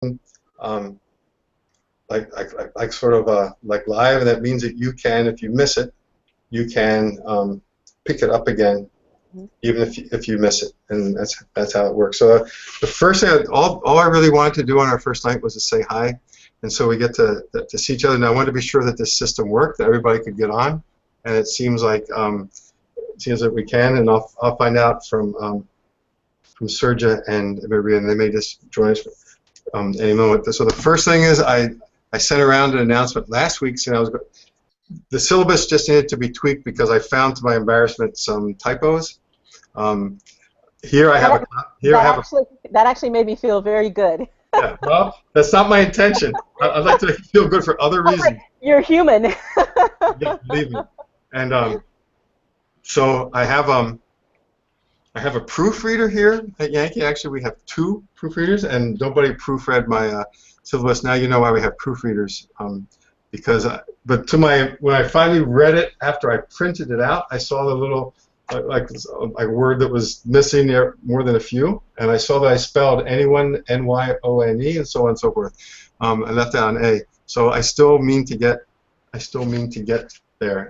um, like sort of like live, and that means that you can, if you miss it, you can pick it up again, even if you miss it, and that's how it works. So the first thing, all I really wanted to do on our first night was to say hi, and so we get to see each other. And I wanted to be sure that this system worked, that everybody could get on, and it seems like we can, and I'll find out from Serja and Maria, and they may just join us any moment. So the first thing is I sent around an announcement last week saying the syllabus just needed to be tweaked because I found, to my embarrassment, some typos. Here I have that actually made me feel very good. Yeah, well, that's not my intention. I'd like to feel good for other reasons. You're human. Yeah, believe me. And so I have a proofreader here at Yankee. Actually, we have two proofreaders, and nobody proofread my syllabus. Now you know why we have proofreaders. But when I finally read it after I printed it out, I saw the little like a word that was missing there, more than a few, and I saw that I spelled anyone, N-Y-O-N-E, and so on and so forth. I left out an A. So I still mean to get there.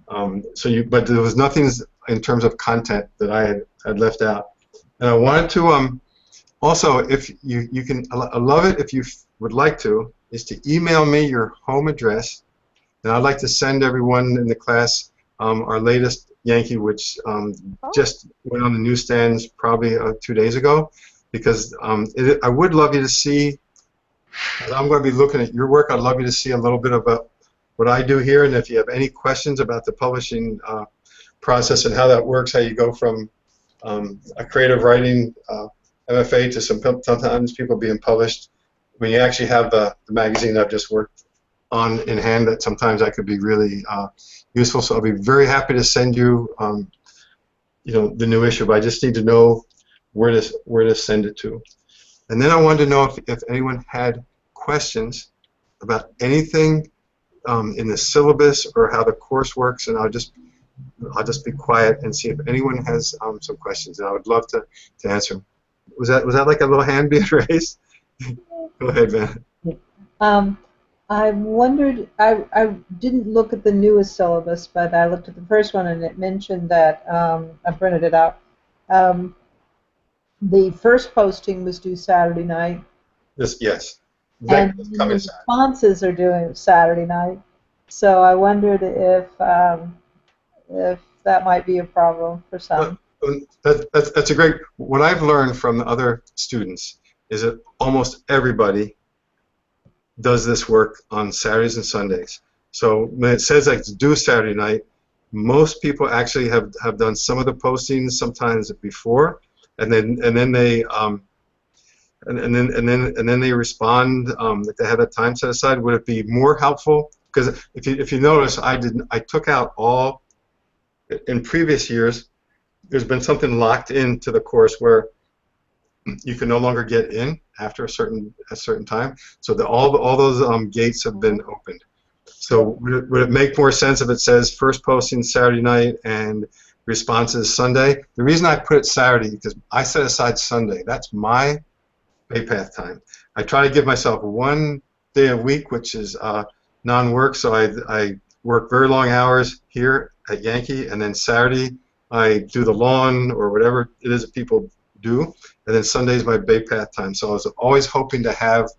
But there was nothing in terms of content that I had left out. And I wanted to also, if you can, I love it if you would like to, is to email me your home address, and I'd like to send everyone in the class our latest Yankee, which just went on the newsstands probably 2 days ago, because I would love you to see, as I'm going to be looking at your work, I'd love you to see a little bit about what I do here, and if you have any questions about the publishing process and how that works, how you go from a creative writing MFA to sometimes people being published, when you actually have the magazine I've just worked on in hand, that sometimes that could be really useful. So I'll be very happy to send you, the new issue. But I just need to know where to send it to. And then I wanted to know if anyone had questions about anything in the syllabus or how the course works, and I'll just be quiet and see if anyone has some questions, and I would love to answer them. Was that like a little hand being raised? Go ahead, man. I wondered, I didn't look at the newest syllabus, but I looked at the first one, and it mentioned that, I printed it out, the first posting was due Saturday night. Yes. And the responses are due Saturday night. So I wondered if that might be a problem for some. That's a great. What I've learned from the other students is that almost everybody does this work on Saturdays and Sundays. So when it says like it's due Saturday night, most people actually have done some of the postings sometimes before, and then they respond that they have that time set aside. Would it be more helpful? Because if you notice, I took out all. In previous years, there's been something locked into the course where you can no longer get in after a certain time. So all those gates have been opened. So would it make more sense if it says first posting Saturday night and responses Sunday? The reason I put it Saturday because I set aside Sunday. That's my Baypath time. I try to give myself one day a week, which is non-work. So I work very long hours here at Yankee, and then Saturday I do the lawn or whatever it is that people do, and then Sunday is my Baypath time. So I was always hoping to have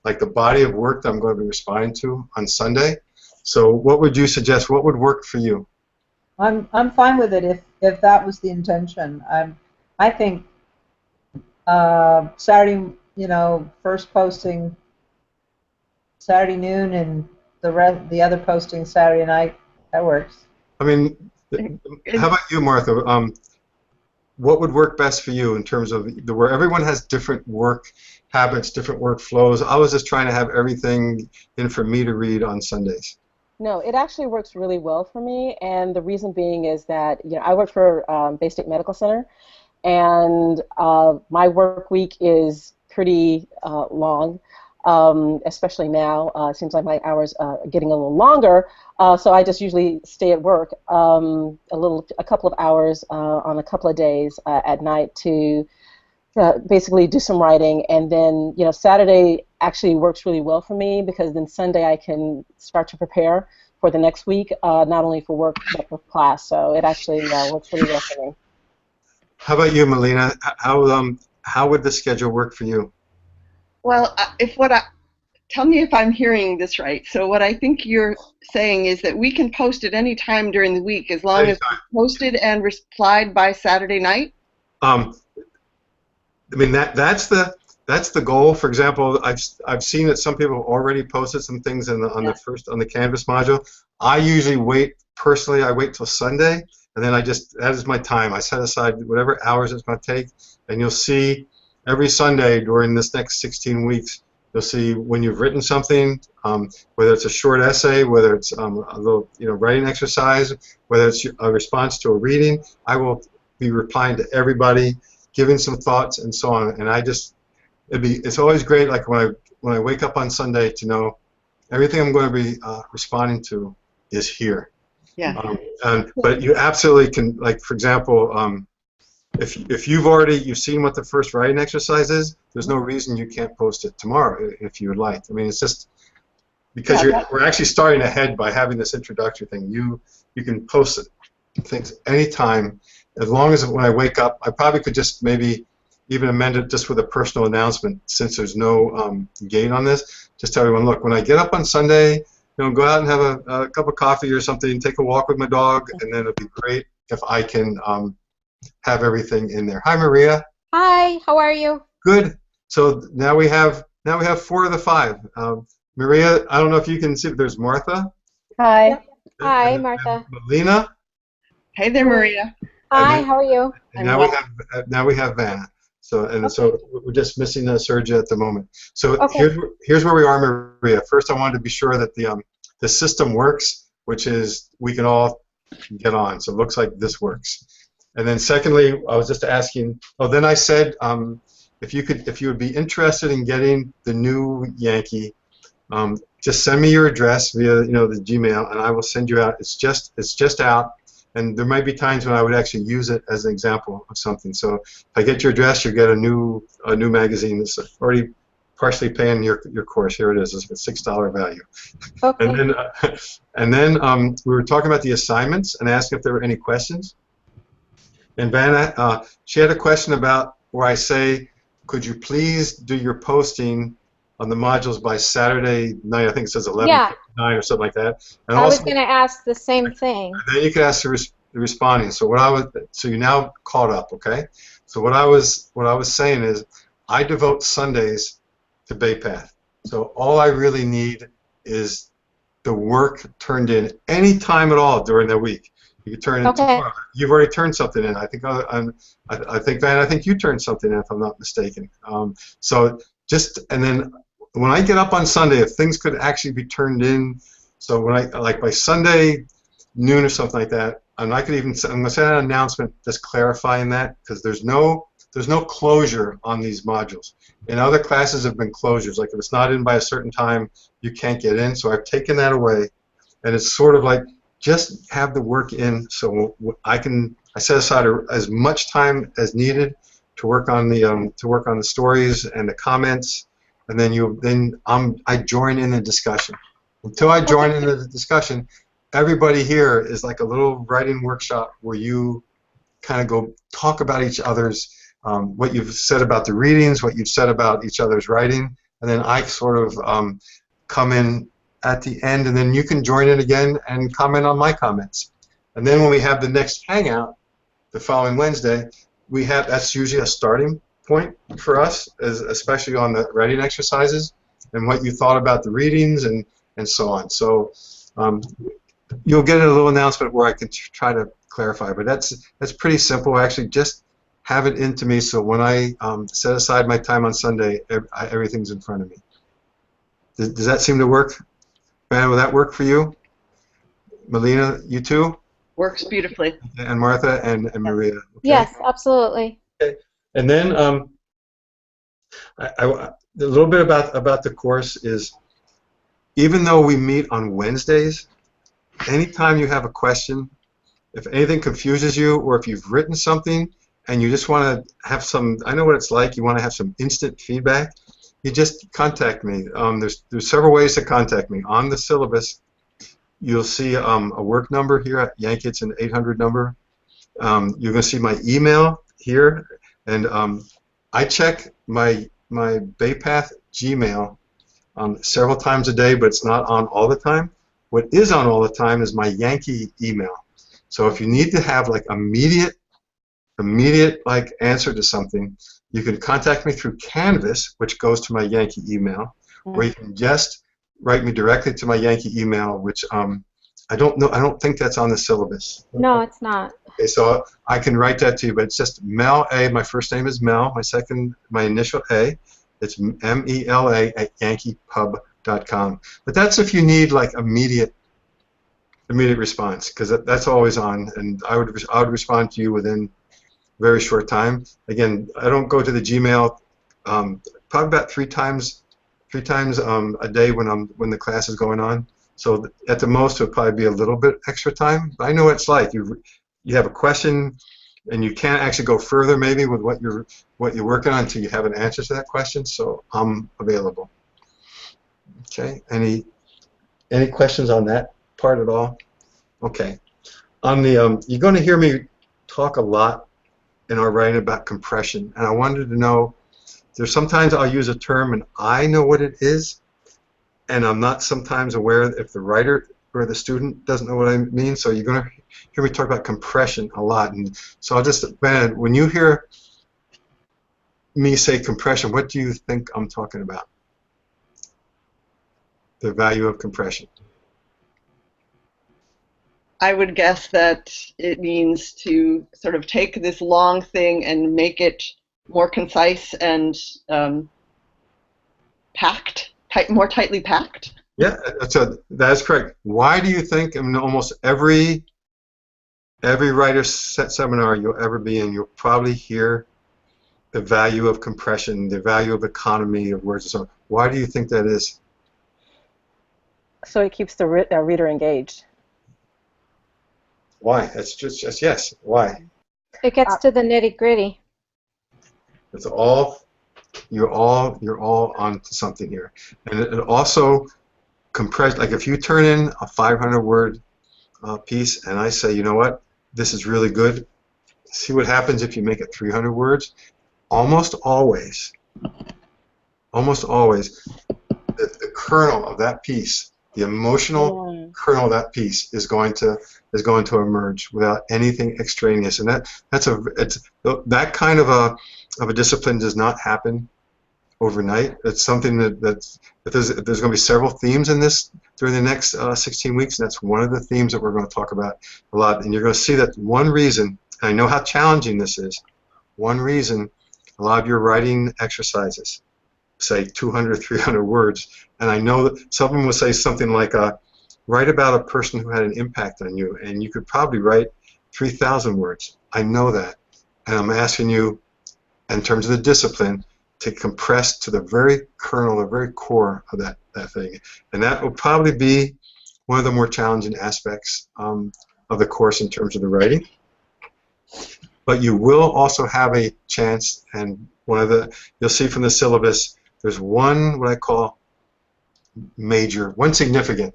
like the body of work that I'm going to be responding to on Sunday. So what would you suggest? What would work for you? I'm fine with it if that was the intention. I think Saturday, first posting Saturday noon and the other posting Saturday night. That works. I mean, how about you, Martha? What would work best for you in terms of where everyone has different work habits, different workflows? I was just trying to have everything in for me to read on Sundays. No, it actually works really well for me, and the reason being is that I work for Bay State Medical Center, and my work week is pretty long. Especially now, it seems like my hours are getting a little longer, so I just usually stay at work a couple of hours on a couple of days at night to basically do some writing, and then Saturday actually works really well for me because then Sunday I can start to prepare for the next week, not only for work but for class. So it actually works really well for me. How about you, Melina? How would the schedule work for you? Well, tell me if I'm hearing this right. So what I think you're saying is that we can post at any time during the week as long as it's posted and replied by Saturday night? Um, I mean that's the goal. For example, I've seen that some people have already posted some things on the Canvas module. I usually wait personally. I wait till Sunday, and then that is my time. I set aside whatever hours it's going to take, and you'll see every Sunday during this next 16 weeks. You'll see when you've written something, whether it's a short essay, whether it's a little writing exercise, whether it's a response to a reading. I will be replying to everybody, giving some thoughts and so on. And it's always great, like when I wake up on Sunday, to know everything I'm going to be responding to is here. Yeah. But you absolutely can, like for example, if you've seen what the first writing exercise is, there's no reason you can't post it tomorrow if you would like. I mean, it's just because we're actually starting ahead by having this introductory thing. You can post things anytime, as long as when I wake up. I probably could just maybe even amend it just with a personal announcement, since there's no gate on this. Just tell everyone, look, when I get up on Sunday, go out and have a cup of coffee or something, take a walk with my dog, and then it'd be great if I can have everything in there. Hi, Maria. Hi, how are you? Good. So now we have 4 of the 5. Maria, I don't know if you can see, but there's Martha. Hi. Hi, Martha. Melina. Hey there, Maria. Hi, how are you? And now we have Vanna. So we're just missing Sergio at the moment. So here's where we are, Maria. First, I wanted to be sure that the system works, which is we can all get on. So it looks like this works. And then secondly, I was just asking. Oh, then I said if you would be interested in getting the new Yankee, just send me your address via the Gmail, and I will send you out. It's just out, and there might be times when I would actually use it as an example of something. So if I get your address, you get a new magazine. It's already partially paying your course. Here it is. It's a $6 value. Okay. And then we were talking about the assignments and asking if there were any questions. And Vanna, she had a question about where I say, could you please do your posting on the modules by Saturday night? I think it says 11:59 or something like that. And I also, was going to ask the same thing. then you could ask the responding. So you're now caught up, okay? So what I was saying is, I devote Sundays to BayPath. So all I really need is the work turned in any time at all during the week. You can turn it tomorrow. You've already turned something in. I think Van, I think you turned something in, if I'm not mistaken. And then when I get up on Sunday, if things could actually be turned in, so when by Sunday noon or something like that, and I'm going to send an announcement just clarifying that, because there's no closure on these modules. In other classes have been closures, like if it's not in by a certain time, you can't get in. So I've taken that away, and it's sort of like, just have the work in, so I set aside as much time as needed to work on the stories and the comments, and then I join in the discussion. Until I join in the discussion, everybody here is like a little writing workshop where you kind of go talk about each other's what you've said about the readings, what you've said about each other's writing, and then I sort of come in at the end, and then you can join in again and comment on my comments. And then when we have the next hangout, the following Wednesday, that's usually a starting point for us, especially on the writing exercises and what you thought about the readings and so on. So you'll get a little announcement where I can try to clarify, but that's pretty simple. Actually, just have it into me, so when I set aside my time on Sunday, everything's in front of me. Does that seem to work? Van, will that work for you? Melina, you too? Works beautifully. And Martha and Maria. Okay? Yes, absolutely. Okay. And then a little bit about the course is, even though we meet on Wednesdays, anytime you have a question, if anything confuses you, or if you've written something and you just want to have some, I know what it's like, you want to have some instant feedback, you just contact me. There's several ways to contact me. On the syllabus, you'll see a work number here at Yankee. It's an 800 number. You're going to see my email here, and I check my BayPath Gmail several times a day, but it's not on all the time. What is on all the time is my Yankee email. So if you need to have like immediate like answer to something, you can contact me through Canvas, which goes to my Yankee email, or you can just write me directly to my Yankee email, which I don't know. I don't think that's on the syllabus. No, it's not. Okay, so I can write that to you, but it's just Mel A. My first name is Mel. My initial A. It's MELA at yankeepub.com. But that's if you need like immediate response, because that's always on, and I would respond to you within a very short time. Again, I don't go to the Gmail probably about three times a day when the class is going on. So at the most, it'll probably be a little bit extra time. But I know what it's like. You have a question, and you can't actually go further maybe with what you're working on until you have an answer to that question. So I'm available. Okay. Any questions on that part at all? Okay. On the you're going to hear me talk a lot in our writing about compression, and I wanted to know. There's sometimes I'll use a term and I know what it is, and I'm not sometimes aware if the writer or the student doesn't know what I mean. So you're going to hear me talk about compression a lot, and so I'll just, Ben, when you hear me say compression, what do you think I'm talking about? The value of compression. I would guess that it means to sort of take this long thing and make it more concise and packed, more tightly packed. Yeah, that's correct. Why do you think in almost every writer seminar you'll ever be in, you'll probably hear the value of compression, the value of economy of words and so on. Why do you think that is? So it keeps the reader engaged. Why? That's just yes. Why? It gets to the nitty-gritty. It's all you're all onto something here, and it also compress. Like if you turn in a 500-word piece, and I say, you know what, this is really good. See what happens if you make it 300 words. Almost always, the kernel of that piece, the emotional kernel of that piece is going to emerge without anything extraneous, and that kind of a discipline does not happen overnight. It's something that there's going to be several themes in this during the next 16 weeks, and that's one of the themes that we're going to talk about a lot. And you're going to see that one reason, and I know how challenging this is, one reason a lot of your writing exercises say 200, 300 words, and I know that some of them will say something like, write about a person who had an impact on you, and you could probably write 3,000 words. I know that, and I'm asking you, in terms of the discipline, to compress to the very kernel, the very core of that thing, and that will probably be one of the more challenging aspects of the course in terms of the writing. But you will also have a chance, and you'll see from the syllabus, there's one what I call one significant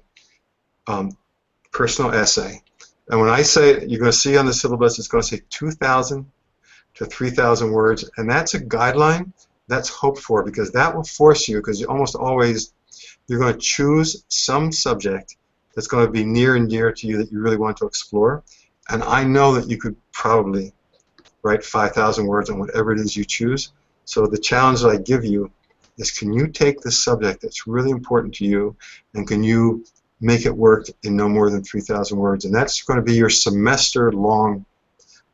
personal essay. And when I say it, you're going to see on the syllabus, it's going to say 2,000 to 3,000 words, and that's a guideline that's hoped for, because that will force you, because almost always you're going to choose some subject that's going to be near and dear to you that you really want to explore. And I know that you could probably write 5,000 words on whatever it is you choose. So the challenge that I give you is, can you take this subject that's really important to you, and can you make it work in no more than 3,000 words? And that's going to be your semester-long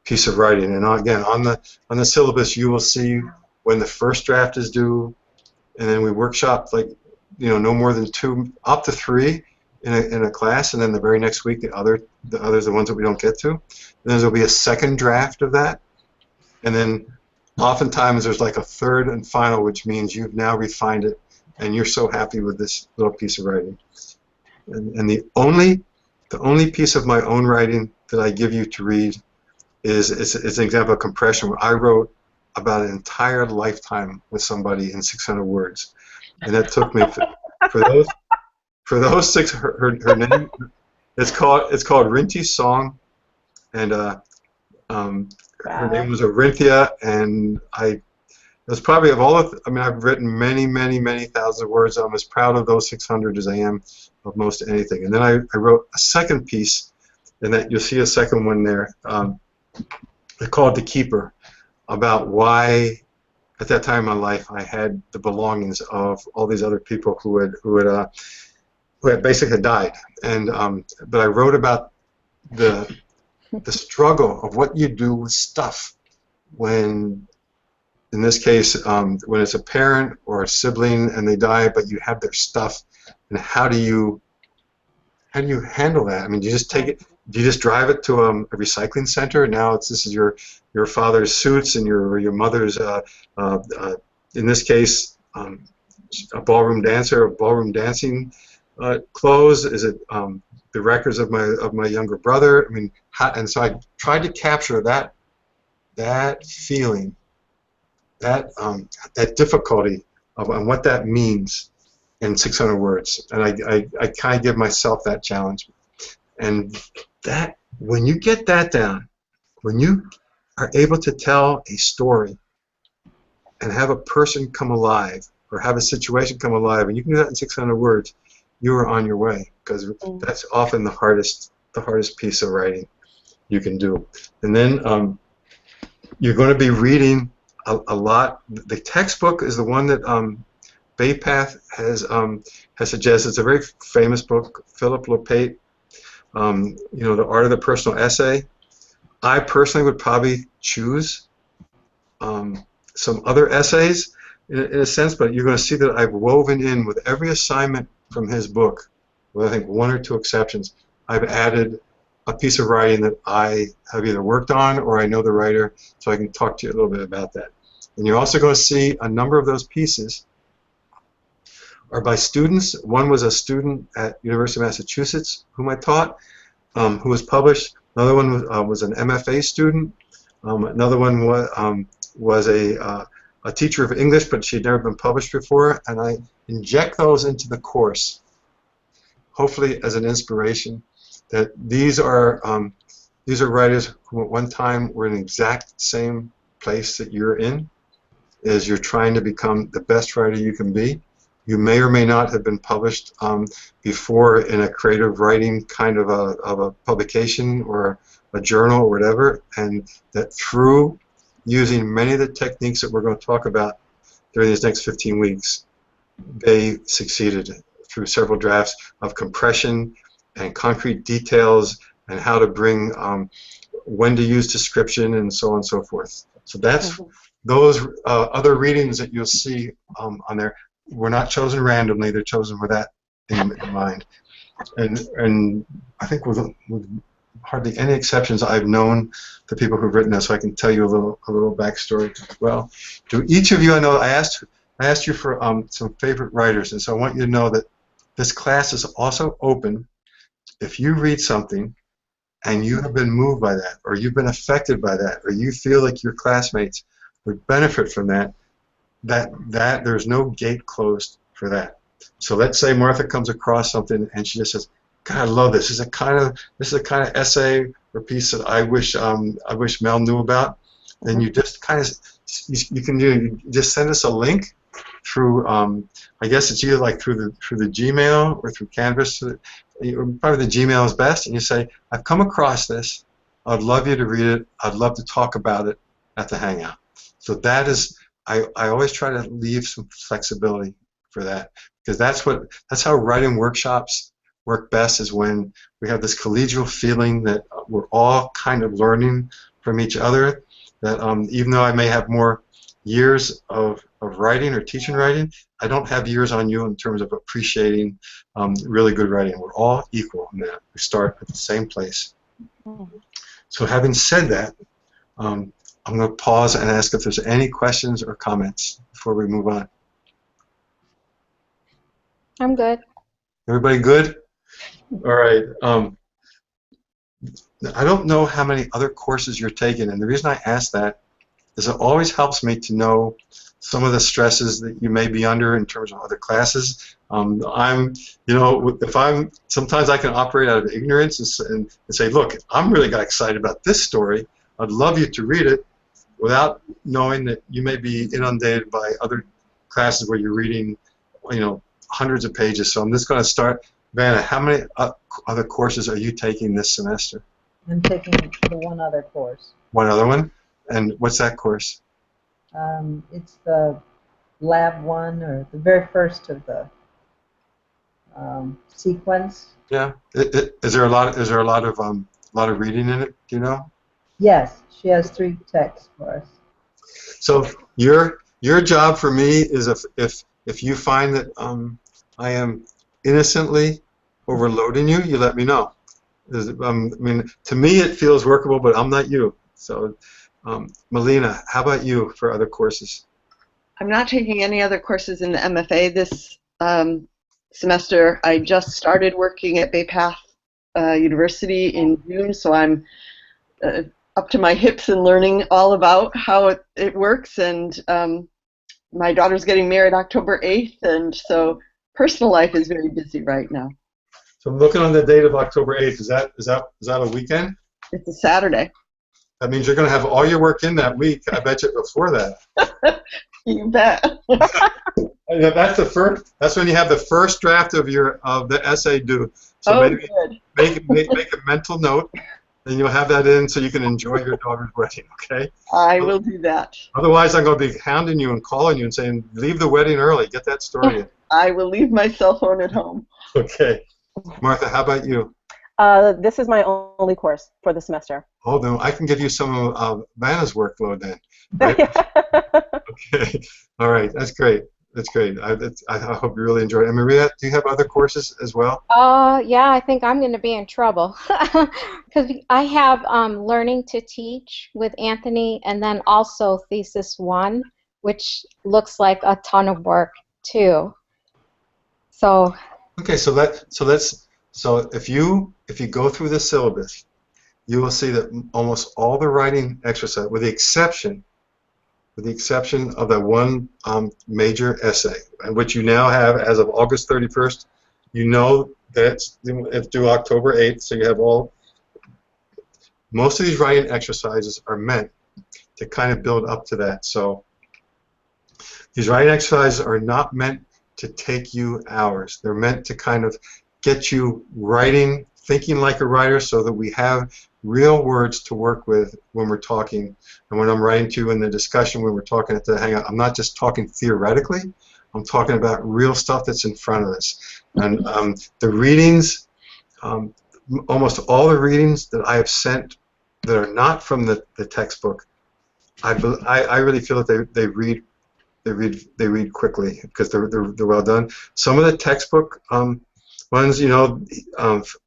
piece of writing. And again, on the syllabus, you will see when the first draft is due, and then we workshop no more than 2 up to 3 in a class, and then the very next week the others, the ones that we don't get to. And then there'll be a second draft of that, and then oftentimes there's like a third and final, which means you've now refined it and you're so happy with this little piece of writing. And the only piece of my own writing that I give you to read is an example of compression where I wrote about an entire lifetime with somebody in 600 words, and that took me for those six. Her name it's called Rinty's Song, and her name was Orinthia, and it was probably of all of, I mean, I've written many, many, many thousands of words. I'm as proud of those 600 as I am of most anything. And then I wrote a second piece, and that you'll see a second one there. Called The Keeper, about why at that time in my life I had the belongings of all these other people who had basically died. And but I wrote about the struggle of what you do with stuff when, in this case, when it's a parent or a sibling and they die, but you have their stuff, and how do you handle that? I mean, do you just take it? Do you just drive it to a recycling center? Now this is your father's suits and your mother's, in this case, a ballroom dancer, ballroom dancing clothes. Is it the records of my younger brother? I mean, and so I tried to capture that feeling, that difficulty and what that means in 600 words, and I kind of give myself that challenge. And that, when you get that down, when you are able to tell a story and have a person come alive or have a situation come alive, and you can do that in 600 words, you are on your way, because that's often the hardest piece of writing you can do. And then you're going to be reading a lot. The textbook is the one that Baypath has suggested. It's a very famous book, Philip Lepate, The Art of the Personal Essay. I personally would probably choose some other essays in a sense, but you're going to see that I've woven in with every assignment from his book, with I think one or two exceptions, I've added a piece of writing that I have either worked on or I know the writer, so I can talk to you a little bit about that. And you're also going to see a number of those pieces are by students. One was a student at University of Massachusetts whom I taught, who was published. Another one was an MFA student. Another one was a teacher of English, but she had never been published before. And I inject those into the course, hopefully as an inspiration, that these are writers who at one time were in the exact same place that you're in, as you're trying to become the best writer you can be. You may or may not have been published before in a creative writing kind of a publication or a journal or whatever, and that through using many of the techniques that we're going to talk about during these next 15 weeks, they succeeded through several drafts of compression and concrete details and how to bring when to use description and so on and so forth. So that's those other readings that you'll see on there were not chosen randomly. They're chosen with that in mind. And I think with hardly any exceptions, I've known the people who've written this, so I can tell you a little backstory as well. To each of you, I know I asked you for some favorite writers, and so I want you to know that this class is also open. If you read something and you have been moved by that, or you've been affected by that, or you feel like your classmates would benefit from that, there's no gate closed for that. So let's say Martha comes across something and she just says, "God, I love this. This is a kind of essay or piece that I wish Mel knew about." Then you just kind of you just send us a link through I guess it's either like through the Gmail or through Canvas. Probably the Gmail is best, and you say, "I've come across this. I'd love you to read it. I'd love to talk about it at the Hangout." So that is, I always try to leave some flexibility for that, because that's how writing workshops work best, is when we have this collegial feeling that we're all kind of learning from each other, that even though I may have more years of writing or teaching writing, I don't have years on you in terms of appreciating really good writing. We're all equal in that. We start at the same place. So having said that, I'm going to pause and ask if there's any questions or comments before we move on. I'm good. Everybody good? All right. I don't know how many other courses you're taking, and the reason I ask that is it always helps me to know some of the stresses that you may be under in terms of other classes. Sometimes I can operate out of ignorance and say, look, I'm really got excited about this story. I'd love you to read it, without knowing that you may be inundated by other classes where you're reading, hundreds of pages. So I'm just going to start. Vanna, how many other courses are you taking this semester? I'm taking the one other course. One other one? And what's that course? It's the lab one, or the very first of the sequence. Yeah. Is there a lot? Is there a lot of reading in it? Do you know? Yes, she has 3 texts for us. So your job for me is if you find that I am innocently overloading you, you let me know. I mean, to me it feels workable, but I'm not you. So, Melina, how about you for other courses? I'm not taking any other courses in the MFA this semester. I just started working at Bay Path University in June, so I'm up to my hips in learning all about how it works, and my daughter's getting married October 8th, and so personal life is very busy right now. So I'm looking on the date of October 8th. Is that a weekend? It's a Saturday. That means you're going to have all your work in that week. I bet you before that. You bet. That's the first. That's when you have the first draft of the essay due. So maybe good. make a mental note, and you'll have that in so you can enjoy your daughter's wedding. Okay. I will do that. Otherwise, I'm going to be hounding you and calling you and saying, leave the wedding early. Get that story in. I will leave my cell phone at home. Okay. Martha, how about you? This is my only course for the semester. Oh, then I can give you some of Vanna's workload then. Right? Okay. All right. That's great. That's great. I hope you really enjoy it. And Maria, do you have other courses as well? Yeah, I think I'm going to be in trouble because I have learning to teach with Anthony, and then also thesis 1, which looks like a ton of work too. So. Okay. So if you go through the syllabus, you will see that almost all the writing exercise, with the exception of that one major essay, which you now have as of August 31st, you know that it's due October 8th, so you have most of these writing exercises are meant to kind of build up to that. So these writing exercises are not meant to take you hours. They're meant to kind of get you writing, thinking like a writer, so that we have real words to work with when we're talking. And when I'm writing to you in the discussion, when we're talking at the hangout, I'm not just talking theoretically, I'm talking about real stuff that's in front of us. And the readings, almost all the readings that I have sent that are not from the textbook, I really feel that they read quickly because they're well done. Some of the textbook ones,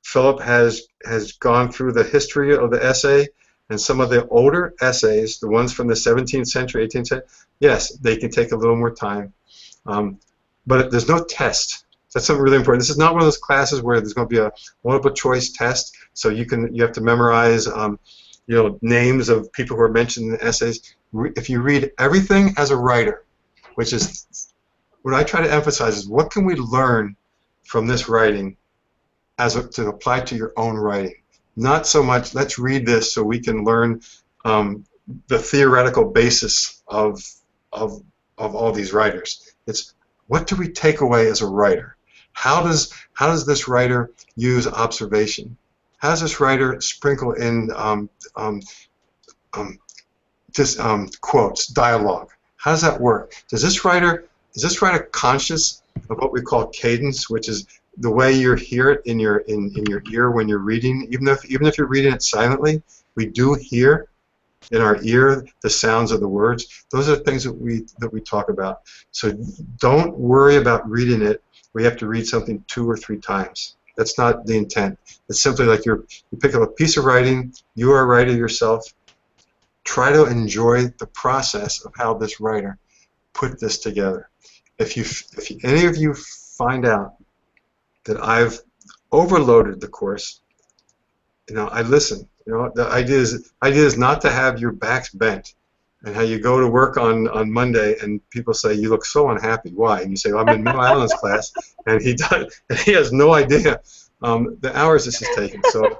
Philip has gone through the history of the essay, and some of the older essays, the ones from the 17th century, 18th century, yes, they can take a little more time. But there's no test. That's something really important. This is not one of those classes where there's going to be a multiple choice test, so you have to memorize names of people who are mentioned in the essays. If you read everything as a writer, which is what I try to emphasize, is what can we learn from this writing to apply to your own writing. Not so much let's read this so we can learn the theoretical basis of all these writers. It's what do we take away as a writer? How does this writer use observation? How does this writer sprinkle in quotes, dialogue? How does that work? Is this writer conscious of what we call cadence, which is the way you hear it in your ear when you're reading? Even if you're reading it silently, we do hear in our ear the sounds of the words. Those are things that we talk about. So don't worry about reading it where you have to read something 2 or 3 times. That's not the intent. It's simply like you pick up a piece of writing, you are a writer yourself, try to enjoy the process of how this writer put this together. If any of you find out that I've overloaded the course, I listen. The idea is not to have your backs bent, and how you go to work on Monday and people say you look so unhappy. Why? And you say, well, I'm in Mill Island's class, and he has no idea the hours this is taking. So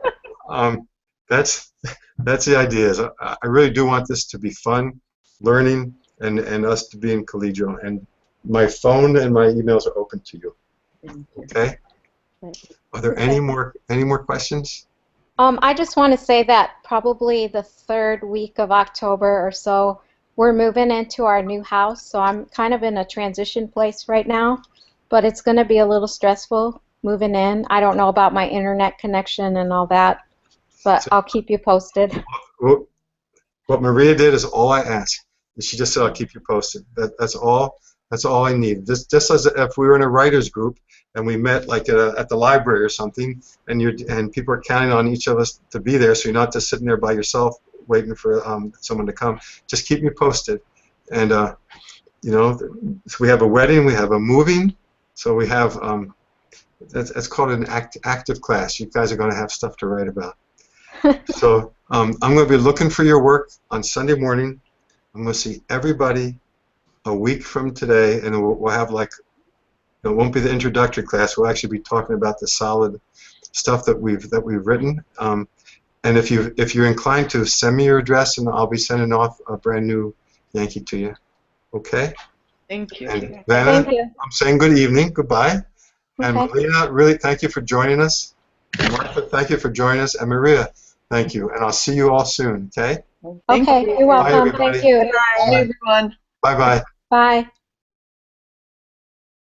that's the idea. Is I really do want this to be fun, learning, and us to be in collegial. And my phone and my emails are open to you. Okay. Are there any more questions? I just want to say that probably the third week of October or so, we're moving into our new house. So I'm kind of in a transition place right now, but it's going to be a little stressful moving in. I don't know about my internet connection and all that, but I'll keep you posted. What Maria did is all I asked. She just said, I'll keep you posted. That's all I need. Just as if we were in a writers group and we met like at the library or something, and people are counting on each of us to be there, so you're not just sitting there by yourself waiting for someone to come. Just keep me posted. And so we have a wedding, we have a moving, so we have that's called an active class. You guys are going to have stuff to write about. So I'm going to be looking for your work on Sunday morning. I'm going to see everybody a week from today, and we'll have it won't be the introductory class. We'll actually be talking about the solid stuff that we've written. And if you're inclined to, send me your address, and I'll be sending off a brand new Yankee to you. Okay? Thank you. And Vanna, Thank you. I'm saying good evening, goodbye. And Okay. Melina, really thank you for joining us. Martha, thank you for joining us. And Maria, thank you. And I'll see you all soon. Okay? Thank Okay, you. you're welcome. everybody. Thank you. Bye, everyone. Bye bye. Bye.